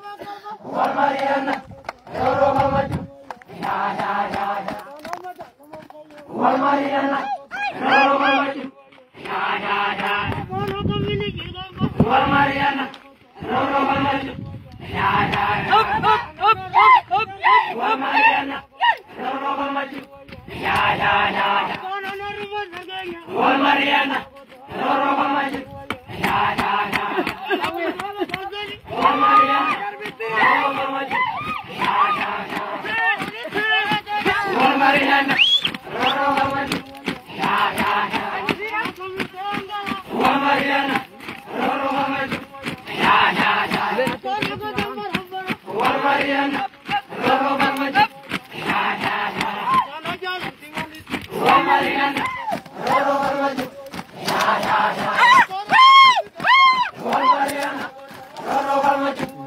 Mariana, Roro Maju, ya. Mariana, Roro Maju, ya. Mariana, Roro Maju, ya. Mariana, Roro Maju, ya. Mariana, Roro Maju, ya.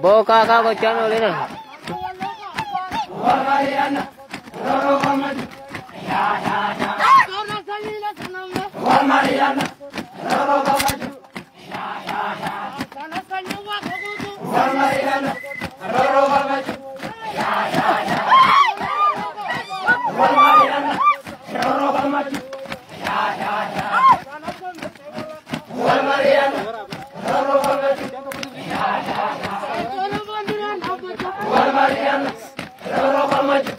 Boka ka channel ini. Mariana, Roro Maju, ya. Mariana, Roro Maju, ya. Mariana, Roro Maju, ya. Mariana, Roro Maju, ya. Mariana, Roro Maju, ya. Mariana, Roro Maju,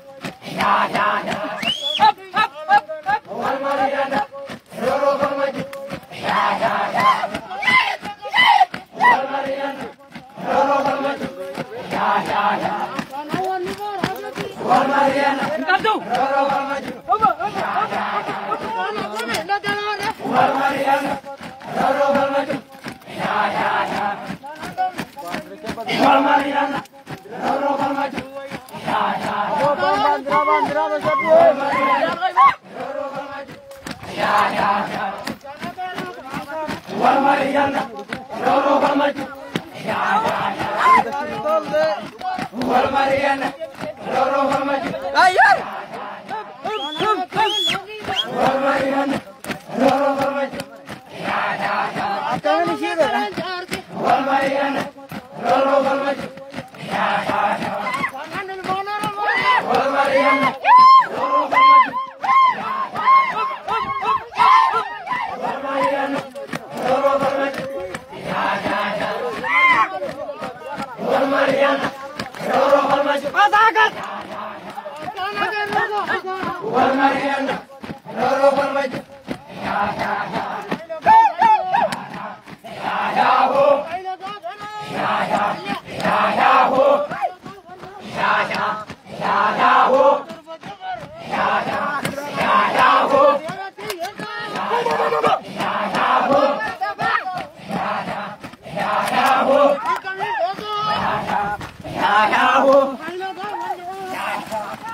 ya. Mariana, Roro Maju, ya. Mariana, Roro Maju, ya. Mariana, Roro Maju, Mariana, Roro Maju, ya. Mariana, Roro Maju,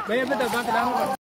Betul,